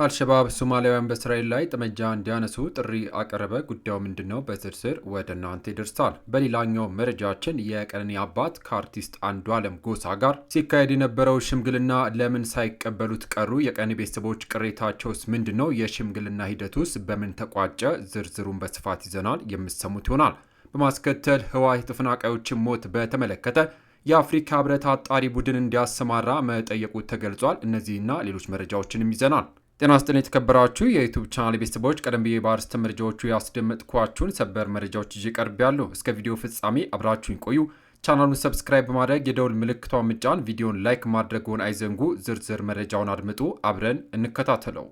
አልሸባብ ሶማሊያውያን በእስራኤል ላይ ጠመንጃ እንዲያነሱ ጥሪ አቀረበ። ጉዳዩ ምንድነው? በዝርዝር ወደ እናንተ ይደርሳል። በሌላኛው መረጃችን የቀነኒ አባት ከአርቲስት አንዱዓለም ጎሳ ጋር ሲካሄድ የነበረው ሽምግልና ለምን ሳይቀበሉት ቀሩ? የቀነኒ ቤተሰቦች ቅሬታቸውስ ምንድነው? የሽምግልና ሂደቱስ በምን ተቋጨ? ዝርዝሩን በስፋት ይዘናል፣ የምትሰሙት ይሆናል። በማስከተል ህወሓት የተፈናቃዮችን ሞት በተመለከተ የአፍሪካ ህብረት አጣሪ ቡድን እንዲያሰማራ መጠየቁ ተገልጿል። እነዚህና ሌሎች መረጃዎችንም ይዘናል። ጤና ይስጥልኝ የተከበራችሁ የዩቲዩብ ቻናል ቤተሰቦች፣ ቀደም ብዬ በአርዕስተ መረጃዎቹ ያስደመጥኳችሁን ሰበር መረጃዎች ይዤ ቀርቤያለሁ። እስከ ቪዲዮ ፍጻሜ አብራችሁን ቆዩ። ቻናሉን ሰብስክራይብ በማድረግ የደውል ምልክቷን ምጫን፣ ቪዲዮን ላይክ ማድረግዎን አይዘንጉ። ዝርዝር መረጃውን አድምጡ፣ አብረን እንከታተለው።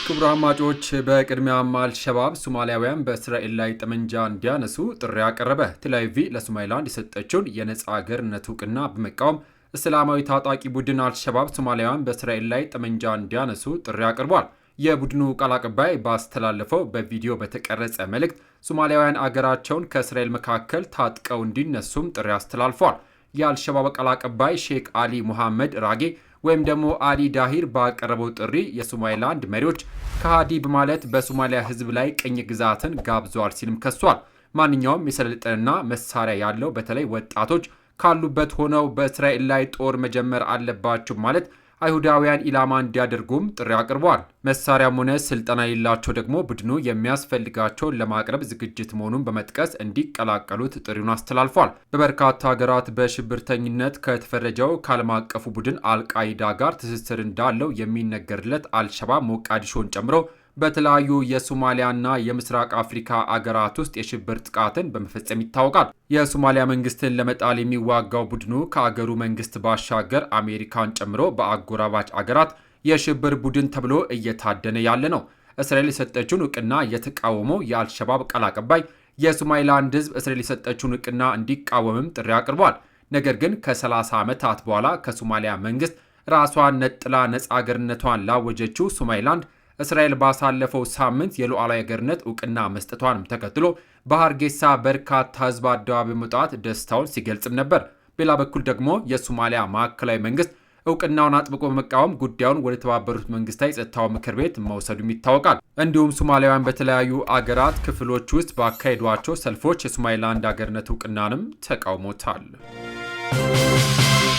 ክቡራን አድማጮች፣ በቅድሚያም አልሸባብ ሶማሊያውያን በእስራኤል ላይ ጠመንጃ እንዲያነሱ ጥሪ አቀረበ። ቴልአቪቭ ለሶማሊላንድ የሰጠችውን የነጻ አገርነት እውቅና በመቃወም እስላማዊ ታጣቂ ቡድን አልሸባብ ሶማሊያውያን በእስራኤል ላይ ጠመንጃ እንዲያነሱ ጥሪ አቅርቧል። የቡድኑ ቃል አቀባይ ባስተላለፈው በቪዲዮ በተቀረጸ መልእክት ሶማሊያውያን አገራቸውን ከእስራኤል መካከል ታጥቀው እንዲነሱም ጥሪ አስተላልፏል። የአልሸባብ ቃል አቀባይ ሼክ አሊ ሙሐመድ ራጌ ወይም ደግሞ አሊ ዳሂር ባቀረበው ጥሪ የሶማሊላንድ መሪዎች ከሃዲ በማለት በሶማሊያ ሕዝብ ላይ ቅኝ ግዛትን ጋብዘዋል ሲልም ከሷል። ማንኛውም የሰለጠነና መሳሪያ ያለው በተለይ ወጣቶች ካሉበት ሆነው በእስራኤል ላይ ጦር መጀመር አለባቸው ማለት አይሁዳውያን ኢላማ እንዲያደርጉም ጥሪ አቅርበዋል። መሳሪያም ሆነ ስልጠና የሌላቸው ደግሞ ቡድኑ የሚያስፈልጋቸውን ለማቅረብ ዝግጅት መሆኑን በመጥቀስ እንዲቀላቀሉት ጥሪውን አስተላልፏል። በበርካታ ሀገራት በሽብርተኝነት ከተፈረጀው ከዓለም አቀፉ ቡድን አልቃይዳ ጋር ትስስር እንዳለው የሚነገርለት አልሸባብ ሞቃዲሾን ጨምሮ በተለያዩ የሶማሊያና የምስራቅ አፍሪካ አገራት ውስጥ የሽብር ጥቃትን በመፈጸም ይታወቃል። የሶማሊያ መንግስትን ለመጣል የሚዋጋው ቡድኑ ከአገሩ መንግስት ባሻገር አሜሪካን ጨምሮ በአጎራባች አገራት የሽብር ቡድን ተብሎ እየታደነ ያለ ነው። እስራኤል የሰጠችውን እውቅና የተቃወመው የአልሸባብ ቃል አቀባይ የሶማሊላንድ ህዝብ እስራኤል የሰጠችውን እውቅና እንዲቃወምም ጥሪ አቅርቧል። ነገር ግን ከ30 ዓመታት በኋላ ከሶማሊያ መንግስት ራሷን ነጥላ ነጻ አገርነቷን ላወጀችው ሶማሊላንድ እስራኤል ባሳለፈው ሳምንት የሉዓላዊ አገርነት እውቅና መስጠቷንም ተከትሎ በሀርጌሳ በርካታ ህዝብ አደባባይ መውጣት ደስታውን ሲገልጽም ነበር። በሌላ በኩል ደግሞ የሶማሊያ ማዕከላዊ መንግስት እውቅናውን አጥብቆ በመቃወም ጉዳዩን ወደ ተባበሩት መንግስታት የጸጥታው ምክር ቤት መውሰዱም ይታወቃል። እንዲሁም ሶማሊያውያን በተለያዩ አገራት ክፍሎች ውስጥ ባካሄዷቸው ሰልፎች የሶማሊላንድ አገርነት እውቅናንም ተቃውሞታል።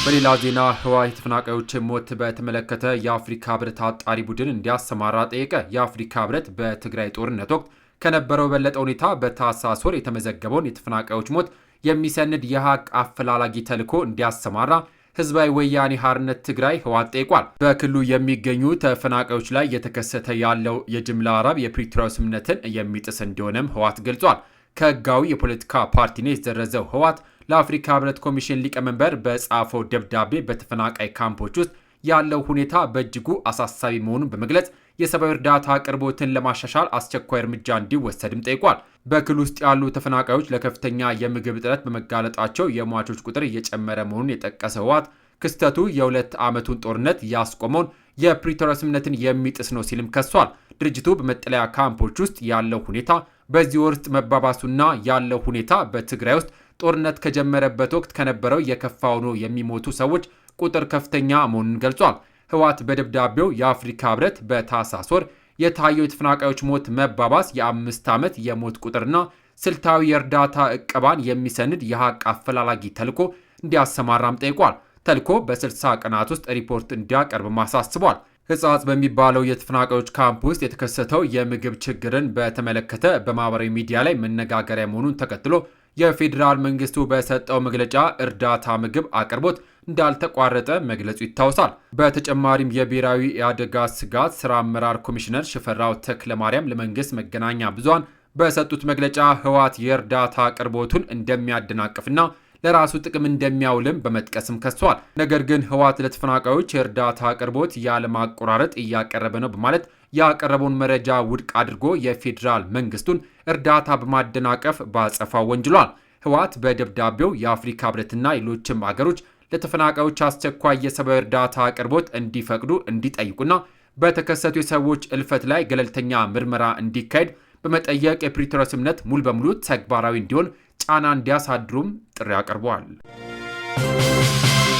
በሌላ ዜና ህወሓት የተፈናቃዮችን ሞት በተመለከተ የአፍሪካ ህብረት አጣሪ ቡድን እንዲያሰማራ ጠየቀ። የአፍሪካ ህብረት በትግራይ ጦርነት ወቅት ከነበረው በበለጠ ሁኔታ በታህሳስ ወር የተመዘገበውን የተፈናቃዮች ሞት የሚሰንድ የሀቅ አፈላላጊ ተልዕኮ እንዲያሰማራ ህዝባዊ ወያኔ ሓርነት ትግራይ ህወሓት ጠይቋል። በክልሉ የሚገኙ ተፈናቃዮች ላይ እየተከሰተ ያለው የጅምላ ረሃብ የፕሪቶሪያው ስምምነትን የሚጥስ እንደሆነም ህወሓት ገልጿል። ከህጋዊ የፖለቲካ ፓርቲነት የተዘረዘው ህወሓት ለአፍሪካ ህብረት ኮሚሽን ሊቀመንበር በጻፈው ደብዳቤ በተፈናቃይ ካምፖች ውስጥ ያለው ሁኔታ በእጅጉ አሳሳቢ መሆኑን በመግለጽ የሰብአዊ እርዳታ አቅርቦትን ለማሻሻል አስቸኳይ እርምጃ እንዲወሰድም ጠይቋል። በክልል ውስጥ ያሉ ተፈናቃዮች ለከፍተኛ የምግብ እጥረት በመጋለጣቸው የሟቾች ቁጥር እየጨመረ መሆኑን የጠቀሰ ህወሓት ክስተቱ የ2 ዓመቱን ጦርነት ያስቆመውን የፕሪቶሪያ ስምምነትን የሚጥስ ነው ሲልም ከሷል። ድርጅቱ በመጠለያ ካምፖች ውስጥ ያለው ሁኔታ በዚህ ወር ውስጥ መባባሱና ያለው ሁኔታ በትግራይ ውስጥ ጦርነት ከጀመረበት ወቅት ከነበረው የከፋ ሆኖ የሚሞቱ ሰዎች ቁጥር ከፍተኛ መሆኑን ገልጿል። ህወሓት በደብዳቤው የአፍሪካ ህብረት በታህሳስ ወር የታየው የተፈናቃዮች ሞት መባባስ የ5 ዓመት የሞት ቁጥርና ስልታዊ የእርዳታ እቀባን የሚሰንድ የሀቅ አፈላላጊ ተልዕኮ እንዲያሰማራም ጠይቋል። ተልዕኮ በ60 ቀናት ውስጥ ሪፖርት እንዲያቀርብም አሳስቧል። ሕጻጽ በሚባለው የተፈናቃዮች ካምፕ ውስጥ የተከሰተው የምግብ ችግርን በተመለከተ በማህበራዊ ሚዲያ ላይ መነጋገሪያ መሆኑን ተከትሎ የፌዴራል መንግስቱ በሰጠው መግለጫ እርዳታ ምግብ አቅርቦት እንዳልተቋረጠ መግለጹ ይታወሳል። በተጨማሪም የብሔራዊ የአደጋ ስጋት ስራ አመራር ኮሚሽነር ሽፈራው ተክለማርያም ለመንግስት መገናኛ ብዙሃን በሰጡት መግለጫ ህወሓት የእርዳታ አቅርቦቱን እንደሚያደናቅፍና ለራሱ ጥቅም እንደሚያውልም በመጥቀስም ከሷል። ነገር ግን ህወሓት ለተፈናቃዮች የእርዳታ አቅርቦት ያለማቆራረጥ እያቀረበ ነው በማለት ያቀረበውን መረጃ ውድቅ አድርጎ የፌዴራል መንግስቱን እርዳታ በማደናቀፍ ባጸፋው ወንጅሏል። ህወሓት በደብዳቤው የአፍሪካ ህብረትና ሌሎችም አገሮች ለተፈናቃዮች አስቸኳይ የሰብአዊ እርዳታ አቅርቦት እንዲፈቅዱ እንዲጠይቁና በተከሰቱ የሰዎች እልፈት ላይ ገለልተኛ ምርመራ እንዲካሄድ በመጠየቅ የፕሪቶሪያ ስምምነት ሙሉ በሙሉ ተግባራዊ እንዲሆን ጫና እንዲያሳድሩም ጥሪ አቅርበዋል።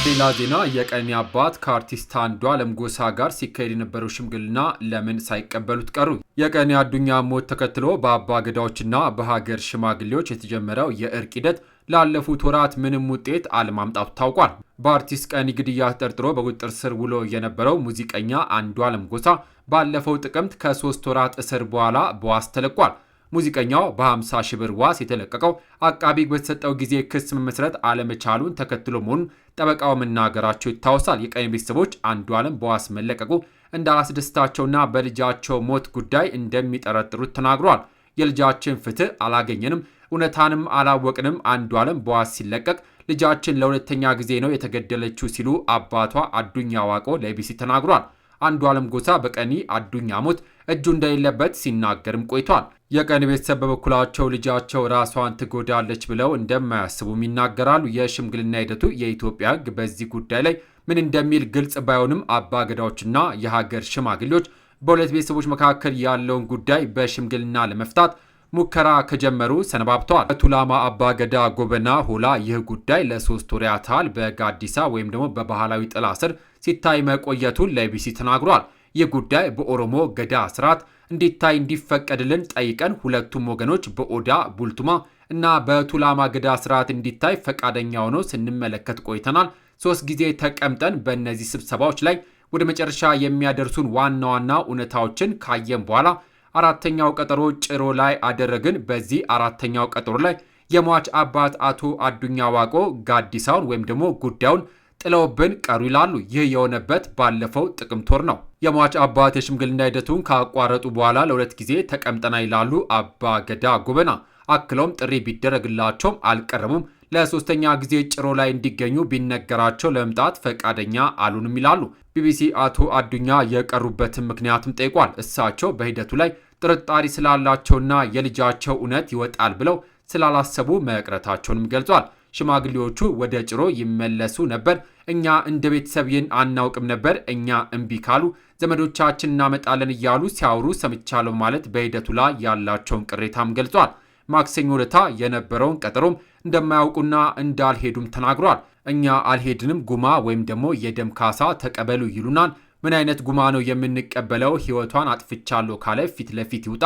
ሌላ ዜና የቀነኒ አባት ከአርቲስት አንዷለም ጎሳ ጋር ሲካሄድ የነበረው ሽምግልና ለምን ሳይቀበሉት ቀሩ? የቀነኒ አዱኛ ሞት ተከትሎ በአባ ገዳዎችና በሀገር ሽማግሌዎች የተጀመረው የእርቅ ሂደት ላለፉት ወራት ምንም ውጤት አለማምጣቱ ታውቋል። በአርቲስት ቀነኒ ግድያ ተጠርጥሮ በቁጥጥር ስር ውሎ የነበረው ሙዚቀኛ አንዷለም ጎሳ ባለፈው ጥቅምት ከ3 ወራት እስር በኋላ በዋስ ተለቋል። ሙዚቀኛው በ50 ሺህ ብር ዋስ የተለቀቀው አቃቢ ሕግ በተሰጠው ጊዜ ክስ መመስረት አለመቻሉን ተከትሎ መሆኑን ጠበቃው መናገራቸው ይታወሳል። የቀነኒ ቤተሰቦች አንዷለም በዋስ መለቀቁ እንዳላስደስታቸውና በልጃቸው ሞት ጉዳይ እንደሚጠረጥሩት ተናግረዋል። የልጃችን ፍትህ አላገኘንም፣ እውነታንም አላወቅንም። አንዷለም በዋስ ሲለቀቅ ልጃችን ለሁለተኛ ጊዜ ነው የተገደለችው ሲሉ አባቷ አዱኛ ዋቆ ለኢቢሲ ተናግሯል። አንዷለም ጎሳ በቀነኒ አዱኛ ሞት እጁ እንደሌለበት ሲናገርም ቆይቷል። የቀነኒ ቤተሰብ በበኩላቸው ልጃቸው ራሷን ትጎዳለች ብለው እንደማያስቡም ይናገራሉ። የሽምግልና ሂደቱ የኢትዮጵያ ሕግ በዚህ ጉዳይ ላይ ምን እንደሚል ግልጽ ባይሆንም አባ ገዳዎችና የሀገር ሽማግሌዎች በሁለት ቤተሰቦች መካከል ያለውን ጉዳይ በሽምግልና ለመፍታት ሙከራ ከጀመሩ ሰነባብተዋል። በቱላማ አባ ገዳ ጎበና ሆላ ይህ ጉዳይ ለ3 ወር ያህል በጋዲሳ ወይም ደግሞ በባህላዊ ጥላ ስር ሲታይ መቆየቱን ለኢቢሲ ተናግሯል። ይህ ጉዳይ በኦሮሞ ገዳ ስርዓት እንዲታይ እንዲፈቀድልን ጠይቀን ሁለቱም ወገኖች በኦዳ ቡልቱማ እና በቱላማ ገዳ ስርዓት እንዲታይ ፈቃደኛ ሆነው ስንመለከት ቆይተናል። 3 ጊዜ ተቀምጠን በእነዚህ ስብሰባዎች ላይ ወደ መጨረሻ የሚያደርሱን ዋና ዋና እውነታዎችን ካየን በኋላ አራተኛው ቀጠሮ ጭሮ ላይ አደረግን። በዚህ አራተኛው ቀጠሮ ላይ የሟች አባት አቶ አዱኛ ዋቆ ጋዲሳውን ወይም ደግሞ ጉዳዩን ጥለውብን ቀሩ ይላሉ። ይህ የሆነበት ባለፈው ጥቅምት ወር ነው። የሟች አባት የሽምግልና ሂደቱን ካቋረጡ በኋላ ለ2 ጊዜ ተቀምጠና ይላሉ አባ ገዳ ጎበና። አክለውም ጥሪ ቢደረግላቸውም አልቀረቡም። ለ3ኛ ጊዜ ጭሮ ላይ እንዲገኙ ቢነገራቸው ለመምጣት ፈቃደኛ አሉንም ይላሉ። ቢቢሲ አቶ አዱኛ የቀሩበትን ምክንያትም ጠይቋል። እሳቸው በሂደቱ ላይ ጥርጣሬ ስላላቸውና የልጃቸው እውነት ይወጣል ብለው ስላላሰቡ መቅረታቸውንም ገልጿል። ሽማግሌዎቹ ወደ ጭሮ ይመለሱ ነበር፣ እኛ እንደ ቤተሰብ ይህን አናውቅም ነበር፣ እኛ እምቢ ካሉ ዘመዶቻችን እናመጣለን እያሉ ሲያወሩ ሰምቻለሁ ማለት በሂደቱ ላይ ያላቸውን ቅሬታም ገልጿል። ማክሰኞ ዕለት የነበረውን ቀጠሮም እንደማያውቁና እንዳልሄዱም ተናግሯል። እኛ አልሄድንም፣ ጉማ ወይም ደግሞ የደም ካሳ ተቀበሉ ይሉናል። ምን አይነት ጉማ ነው የምንቀበለው? ህይወቷን አጥፍቻለሁ ካለ ፊት ለፊት ይውጣ፣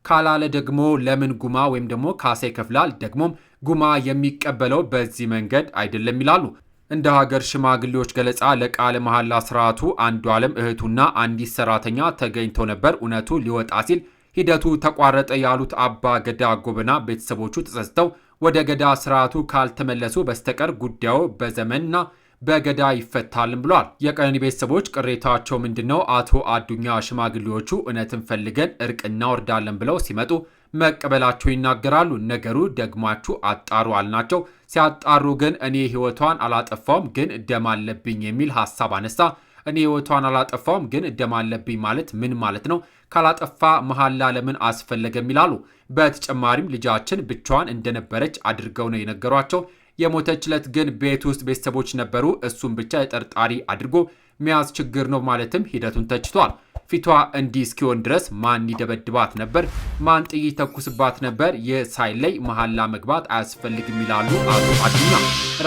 ካላለ ደግሞ ለምን ጉማ ወይም ደግሞ ካሳ ይከፍላል? ደግሞም ጉማ የሚቀበለው በዚህ መንገድ አይደለም ይላሉ። እንደ ሀገር ሽማግሌዎች ገለጻ ለቃለ መሐላ ስርዓቱ አንዷለም እህቱና አንዲት ሰራተኛ ተገኝተው ነበር። እውነቱ ሊወጣ ሲል ሂደቱ ተቋረጠ ያሉት አባ ገዳ ጎበና ቤተሰቦቹ ተጸጽተው ወደ ገዳ ስርዓቱ ካልተመለሱ በስተቀር ጉዳዩ በዘመንና በገዳ ይፈታልም ብሏል። የቀነኒ ቤተሰቦች ቅሬታቸው ምንድነው? አቶ አዱኛ ሽማግሌዎቹ እውነትን ፈልገን እርቅ እናወርዳለን ብለው ሲመጡ መቀበላቸው ይናገራሉ። ነገሩ ደግማችሁ አጣሩ አልናቸው። ሲያጣሩ ግን እኔ ህይወቷን አላጠፋውም ግን ደም አለብኝ የሚል ሐሳብ አነሳ። እኔ ህይወቷን አላጠፋውም ግን ደም አለብኝ ማለት ምን ማለት ነው? ካላጠፋ መሐላ ለምን አስፈለገም ይላሉ። በተጨማሪም ልጃችን ብቻዋን እንደነበረች አድርገው ነው የነገሯቸው። የሞተች ዕለት ግን ቤት ውስጥ ቤተሰቦች ነበሩ። እሱም ብቻ የጠርጣሪ አድርጎ መያዝ ችግር ነው ማለትም ሂደቱን ተችቷል። ፊቷ እንዲህ እስኪሆን ድረስ ማን ይደበድባት ነበር? ማን ጥይት ተኩስባት ነበር? ይህ ሳይለይ መሐላ መግባት አያስፈልግም ይላሉ አቶ አዱኛ።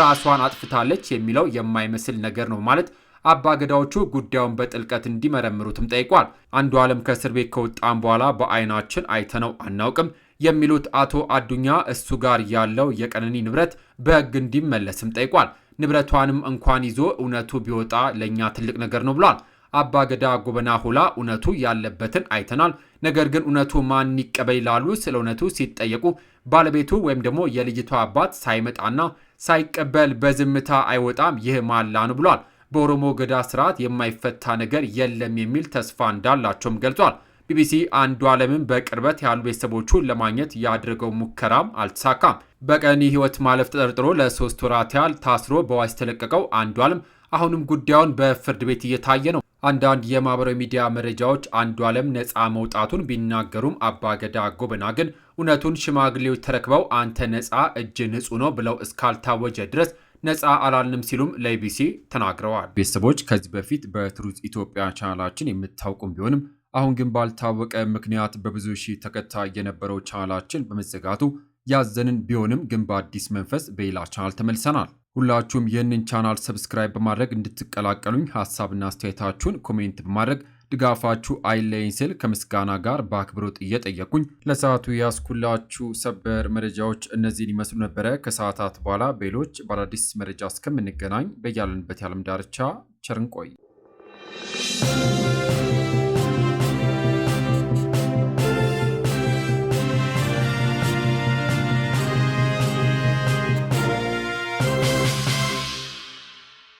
ራሷን አጥፍታለች የሚለው የማይመስል ነገር ነው ማለት አባገዳዎቹ ጉዳዩን በጥልቀት እንዲመረምሩትም ጠይቋል። አንዷለም ከእስር ቤት ከወጣም በኋላ በአይናችን አይተነው አናውቅም የሚሉት አቶ አዱኛ እሱ ጋር ያለው የቀነኒ ንብረት በሕግ እንዲመለስም ጠይቋል። ንብረቷንም እንኳን ይዞ እውነቱ ቢወጣ ለእኛ ትልቅ ነገር ነው ብሏል። አባ ገዳ ጎበና ሆላ እውነቱ ያለበትን አይተናል፣ ነገር ግን እውነቱ ማን ይቀበል ይላሉ። ስለ እውነቱ ሲጠየቁ ባለቤቱ ወይም ደግሞ የልጅቷ አባት ሳይመጣና ሳይቀበል በዝምታ አይወጣም፣ ይህ ማላ ነው ብሏል። በኦሮሞ ገዳ ስርዓት የማይፈታ ነገር የለም የሚል ተስፋ እንዳላቸውም ገልጿል። ቢቢሲ አንዷለምን በቅርበት ያሉ ቤተሰቦቹን ለማግኘት ያደረገው ሙከራም አልተሳካም። በቀነኒ ህይወት ማለፍ ተጠርጥሮ ለ3 ወራት ያህል ታስሮ በዋስ የተለቀቀው አንዷለም አሁንም ጉዳዩን በፍርድ ቤት እየታየ ነው። አንዳንድ የማህበራዊ ሚዲያ መረጃዎች አንዷለም ነፃ መውጣቱን ቢናገሩም አባገዳ ጎበና ግን እውነቱን ሽማግሌዎች ተረክበው አንተ ነፃ እጅ ንጹህ ነው ብለው እስካልታወጀ ድረስ ነፃ አላልንም ሲሉም ለኢቢሲ ተናግረዋል። ቤተሰቦች ከዚህ በፊት በትሩዝ ኢትዮጵያ ቻናላችን የምታውቁም ቢሆንም አሁን ግን ባልታወቀ ምክንያት በብዙ ሺህ ተከታይ የነበረው ቻናላችን በመዘጋቱ ያዘንን ቢሆንም ግን በአዲስ መንፈስ በሌላ ቻናል ተመልሰናል። ሁላችሁም ይህንን ቻናል ሰብስክራይብ በማድረግ እንድትቀላቀሉኝ ሐሳብና አስተያየታችሁን ኮሜንት በማድረግ ድጋፋችሁ አይለይኝ ስል ከምስጋና ጋር በአክብሮት እየጠየቁኝ ለሰዓቱ ያስኩላችሁ ሰበር መረጃዎች እነዚህን ይመስሉ ነበረ። ከሰዓታት በኋላ በሌሎች በአዳዲስ መረጃ እስከምንገናኝ በያለንበት የዓለም ዳርቻ ቸር እንቆይ።